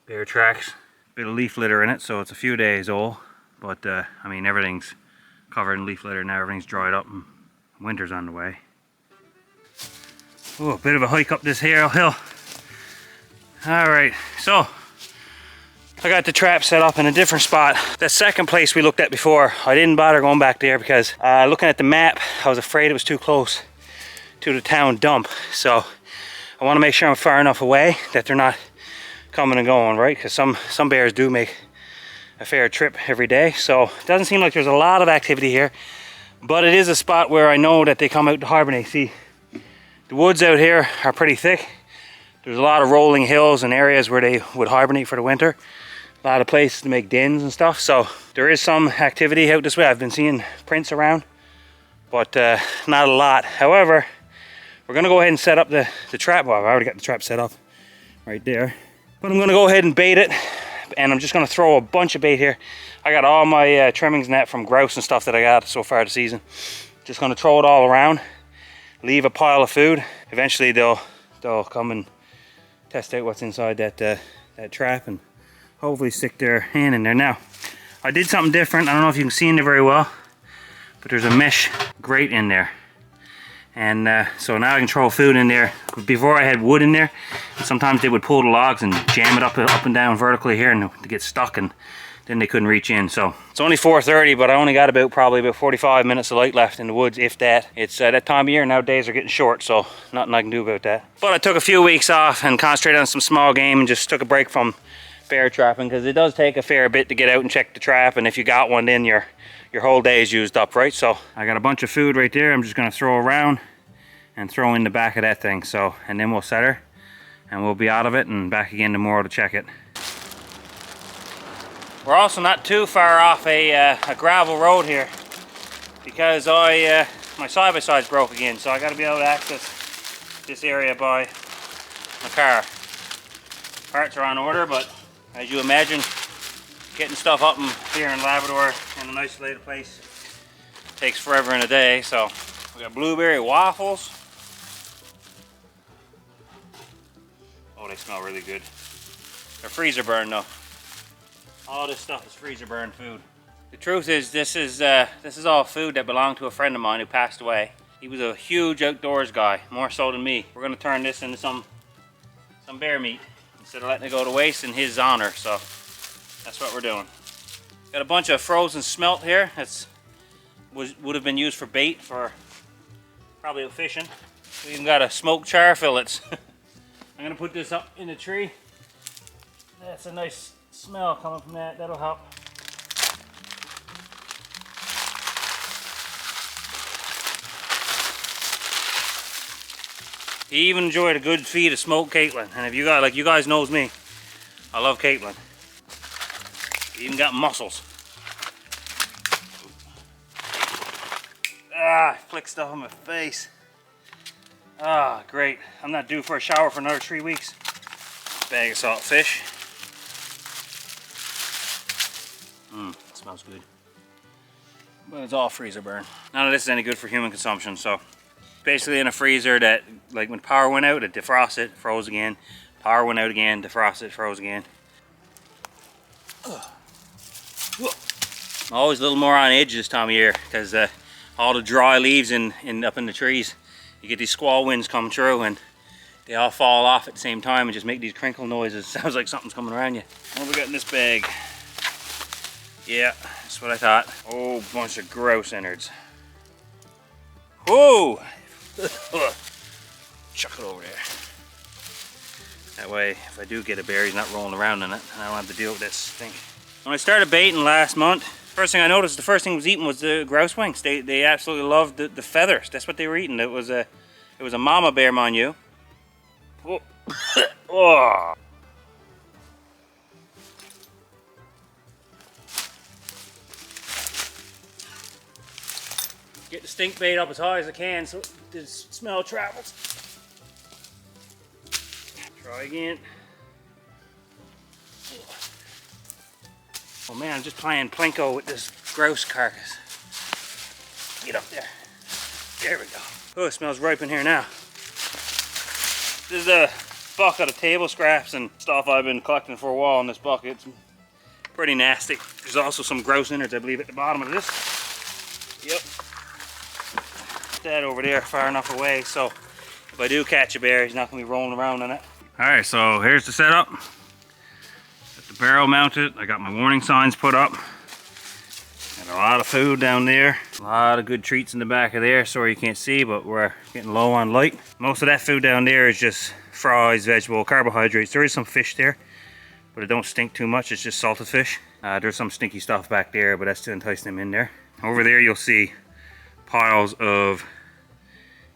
Bear tracks. Bit of leaf litter in it, so it's a few days old. But I mean, everything's covered in leaf litter now. Everything's dried up and winter's on the way. Oh, a bit of a hike up this hill. Alright, so I got the trap set up in a different spot. The second place we looked at before, I didn't bother going back there because looking at the map, I was afraid it was too close to the town dump. So I want to make sure I'm far enough away that they're not coming and going, right? Because some bears do make a fair trip every day. So it doesn't seem like there's a lot of activity here, but it is a spot where I know that they come out to hibernate. See, the woods out here are pretty thick. There's a lot of rolling hills and areas where they would hibernate for the winter. A lot of places to make dens and stuff. So there is some activity out this way. I've been seeing prints around, but not a lot. However, we're gonna go ahead and set up the trap. Well, I've already got the trap set up right there. But I'm gonna go ahead and bait it. And I'm just gonna throw a bunch of bait here. I got all my trimmings net from grouse and stuff that I got so far this season. Just gonna throw it all around. Leave a pile of food. Eventually they'll come and test out what's inside that trap and hopefully stick their hand in there. Now, I did something different. I don't know if you can see in there very well, but there's a mesh grate in there. And so now I can throw food in there. Before I had wood in there, and sometimes they would pull the logs and jam it up and down vertically here and to get stuck, and then they couldn't reach in. So it's only 4:30, but I only got probably about 45 minutes of light left in the woods, if that. It's that time of year now. Days are getting short, so nothing I can do about that. But I took a few weeks off and concentrated on some small game and just took a break from bear trapping, because it does take a fair bit to get out and check the trap, and if you got one, then your whole day is used up, right? So I got a bunch of food right there. I'm just gonna throw around and throw in the back of that thing. So, and then we'll set her and we'll be out of it and back again tomorrow to check it. We're also not too far off a gravel road here, because my side-by-side's broke again, so I got to be able to access this area by my car. Parts are on order, but as you imagine, getting stuff up here in Labrador in an isolated place takes forever and a day. So we got blueberry waffles. Oh, they smell really good. They're freezer burn though. All this stuff is freezer burn food. The truth is, this is all food that belonged to a friend of mine who passed away. He was a huge outdoors guy, more so than me. We're gonna turn this into some bear meat instead of letting it go to waste in his honor. So that's what we're doing. Got a bunch of frozen smelt here. Would have been used for bait for probably fishing. We even got a smoked char fillets. I'm gonna put this up in the tree. That's a nice smell coming from that. That'll help. He even enjoyed a good feed of smoked Caitlin. And if you guys knows me, I love Caitlin. He even got mussels. Ah, I flicked stuff on my face. Ah, great. I'm not due for a shower for another 3 weeks. Bag of salt fish. It smells good. But it's all freezer burn. None of this is any good for human consumption, so basically in a freezer that, like when power went out, it defrosted, froze again. Power went out again, defrosted, froze again. Always a little more on edge this time of year, because all the dry leaves up in the trees, you get these squall winds coming through and they all fall off at the same time and just make these crinkle noises. Sounds like something's coming around you. What we got in this bag? Yeah, that's what I thought. Oh, bunch of grouse innards. Whoa! Chuck it over there. That way, if I do get a bear, he's not rolling around in it, and I don't have to deal with this thing. When I started baiting last month, first thing I noticed, the first thing was eating was the grouse wings. They absolutely loved the feathers. That's what they were eating. It was a mama bear, mind you. Oh. Oh. Get the stink bait up as high as I can so the smell travels. Try again. Oh man, I'm just playing plinko with this grouse carcass. Get up there. There we go. Oh, it smells ripe in here now. This is bucket of table scraps and stuff I've been collecting for a while in this bucket. It's pretty nasty. There's also some grouse innards, I believe, at the bottom of this. Yep. That over there far enough away, so if I do catch a bear, he's not going to be rolling around in it. Alright, so here's the setup. Got the barrel mounted. I got my warning signs put up. Got a lot of food down there. A lot of good treats in the back of there. Sorry you can't see, but we're getting low on light. Most of that food down there is just fries, vegetable, carbohydrates. There is some fish there, but it don't stink too much. It's just salted fish. There's some stinky stuff back there, but that's to entice them in there. Over there you'll see piles of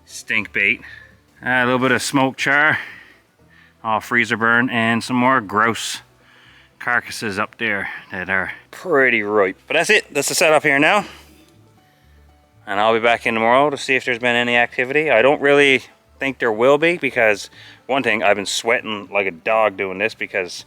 stink bait. A little bit of smoked char, freezer burn, and some more grouse carcasses up there that are pretty ripe. But that's it. That's the setup here now. And I'll be back in tomorrow to see if there's been any activity. I don't really think there will be, because one thing, I've been sweating like a dog doing this because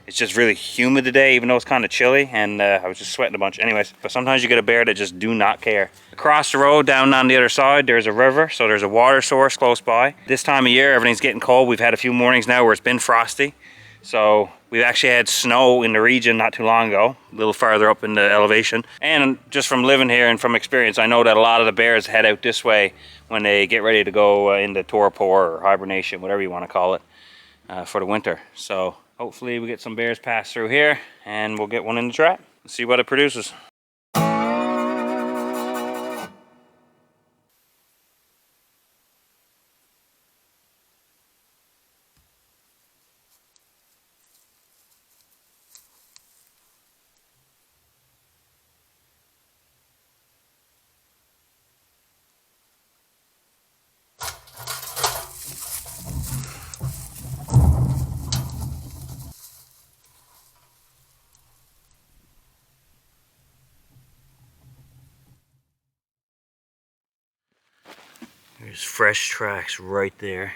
it's just really humid today, even though it's kind of chilly, and I was just sweating a bunch. Anyways, but sometimes you get a bear that just do not care. Across the road, down on the other side, there's a river, so there's a water source close by. This time of year, everything's getting cold. We've had a few mornings now where it's been frosty. So we've actually had snow in the region not too long ago, a little farther up in the elevation. And just from living here and from experience, I know that a lot of the bears head out this way when they get ready to go into torpor or hibernation, whatever you want to call it, for the winter. So hopefully we get some bears pass through here and we'll get one in the trap and see what it produces. There's fresh tracks right there.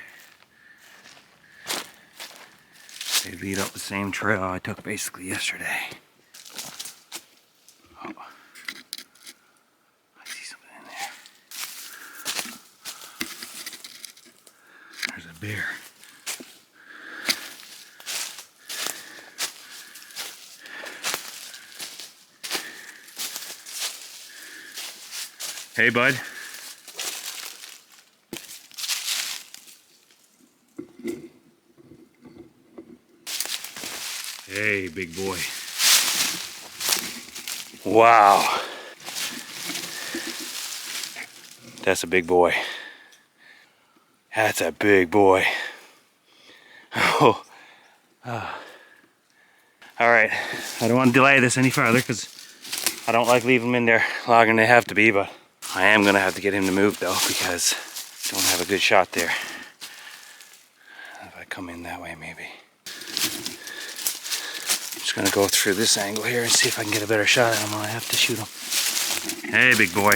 They beat up the same trail I took basically yesterday. Oh, I see something in there. There's a bear. Hey, bud. Hey, big boy. Wow. That's a big boy. That's a big boy. Oh. All right. I don't want to delay this any further because I don't like leaving them in there longer than they have to be, but I am going to have to get him to move though, because I don't have a good shot there. If I come in that way, maybe. Just gonna go through this angle here and see if I can get a better shot at him when I have to shoot him. Hey, big boy.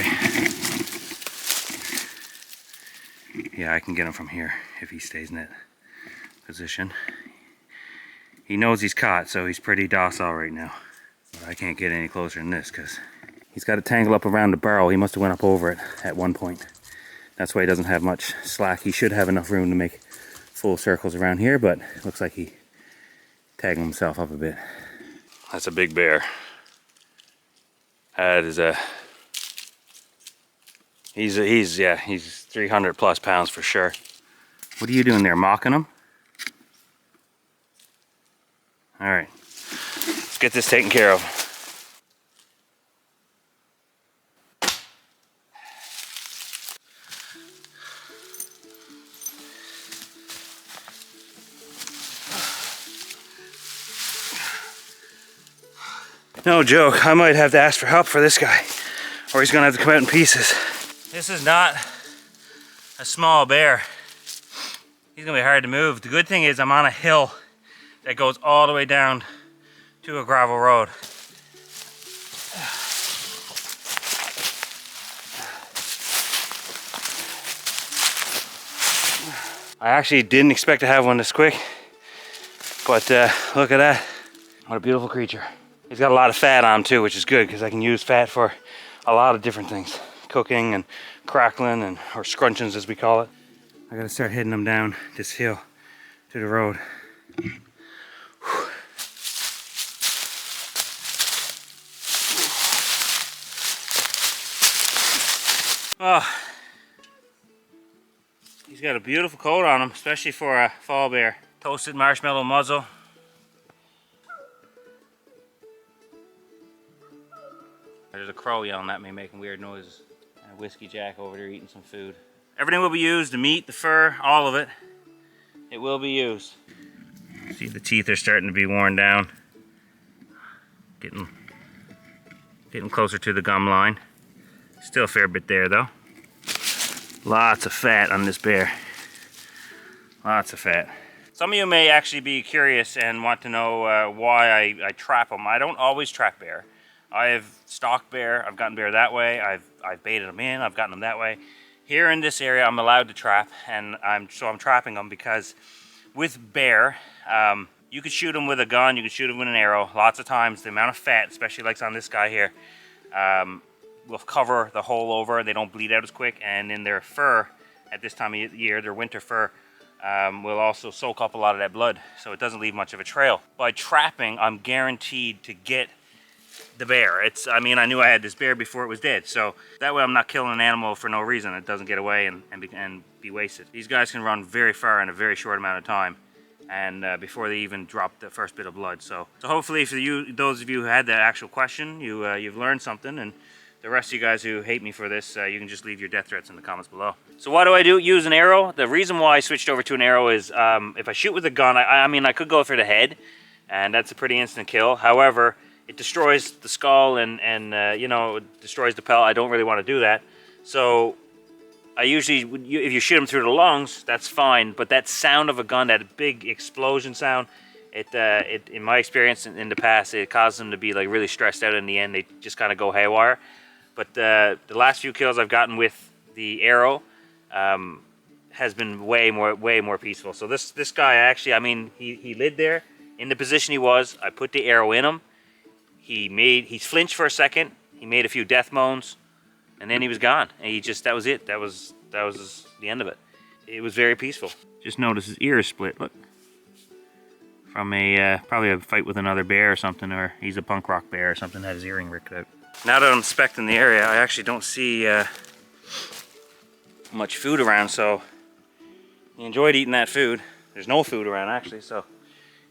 Yeah, I can get him from here if he stays in that position. He knows he's caught, so he's pretty docile right now. But I can't get any closer than this because he's got to tangle up around the barrel. He must have went up over it at one point. That's why he doesn't have much slack. He should have enough room to make full circles around here, but it looks like he tagged himself up a bit. That's a big bear. That is a... He's 300 plus pounds for sure. What are you doing there, mocking him? All right, let's get this taken care of. No joke, I might have to ask for help for this guy, or he's gonna have to come out in pieces. This is not a small bear. He's gonna be hard to move. The good thing is I'm on a hill that goes all the way down to a gravel road. I actually didn't expect to have one this quick, but look at that. What a beautiful creature. He's got a lot of fat on him too, which is good because I can use fat for a lot of different things. Cooking and crackling, and or scrunchings as we call it. I gotta start heading them down this hill to to the road. Oh, he's got a beautiful coat on him, especially for a fall bear. Toasted marshmallow muzzle. There's a crow yelling at me, making weird noises. And a whiskey jack over there eating some food. Everything will be used, the meat, the fur, all of it. It will be used. See, the teeth are starting to be worn down. Getting closer to the gum line. Still a fair bit there though. Lots of fat on this bear. Lots of fat. Some of you may actually be curious and want to know why I trap them. I don't always trap bear. I have stalked bear, I've gotten bear that way, I've baited them in, I've gotten them that way. Here in this area I'm allowed to trap, and I'm trapping them because with bear, you could shoot them with a gun, you could shoot them with an arrow. Lots of times the amount of fat, especially like on this guy here, will cover the hole over, they don't bleed out as quick, and in their fur at this time of year, their winter fur, will also soak up a lot of that blood, so it doesn't leave much of a trail. By trapping, I'm guaranteed to get the bear. I mean, I knew I had this bear before it was dead, so that way I'm not killing an animal for no reason. It doesn't get away and be wasted. These guys can run very far in a very short amount of time, and before they even drop the first bit of blood. So hopefully for you, those of you who had that actual question, you've learned something, and the rest of you guys who hate me for this, you can just leave your death threats in the comments below. So why do I use an arrow? The reason why I switched over to an arrow is if I shoot with a gun, I mean, I could go for the head, and that's a pretty instant kill. However, it destroys the skull and you know, it destroys the pelt. I don't really want to do that. So I usually, if you shoot them through the lungs, that's fine. But that sound of a gun, that big explosion sound, it in my experience in the past, it caused them to be like really stressed out. In the end, they just kind of go haywire. But the last few kills I've gotten with the arrow has been way more peaceful. So this guy actually, I mean, he lived there in the position he was. I put the arrow in him. He flinched for a second. He made a few death moans, and then he was gone. And that was it. That was the end of it. It was very peaceful. Just notice his ear is split. Look, from probably a fight with another bear or something, or he's a punk rock bear or something. Had his earring ripped out. Now that I'm inspecting the area, I actually don't see much food around. So he enjoyed eating that food. There's no food around actually, so.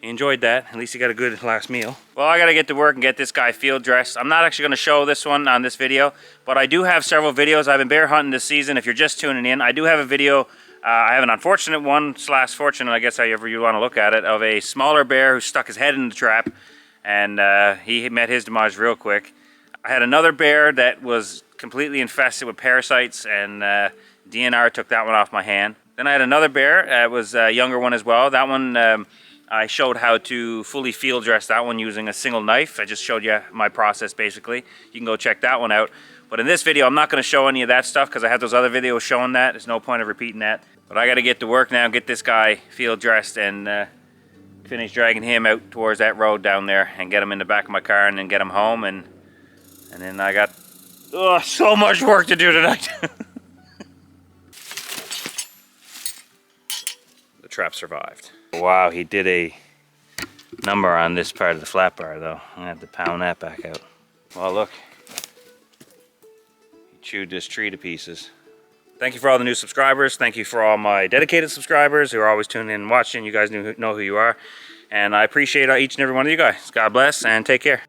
He enjoyed that. At least he got a good last meal. Well, I gotta get to work and get this guy field dressed. I'm not actually gonna show this one on this video, but I do have several videos. I've been bear hunting this season. If you're just tuning in, I do have a video. I have an unfortunate one / fortunate, I guess however you want to look at it, of a smaller bear who stuck his head in the trap, and he met his demise real quick. I had another bear that was completely infested with parasites, and DNR took that one off my hand. Then I had another bear. It was a younger one as well. That one, I showed how to fully field dress that one using a single knife. I just showed you my process basically. You can go check that one out. But in this video, I'm not going to show any of that stuff because I have those other videos showing that. There's no point of repeating that. But I got to get to work now, get this guy field dressed, and finish dragging him out towards that road down there and get him in the back of my car and then get him home. And then I got so much work to do tonight. The trap survived. Wow, he did a number on this part of the flat bar though. I'm gonna have to pound that back out. Well, look, he chewed this tree to pieces. Thank you for all the new subscribers. Thank you for all my dedicated subscribers who are always tuning in and watching. You guys know who you are, and I appreciate each and every one of you guys. God bless and take care.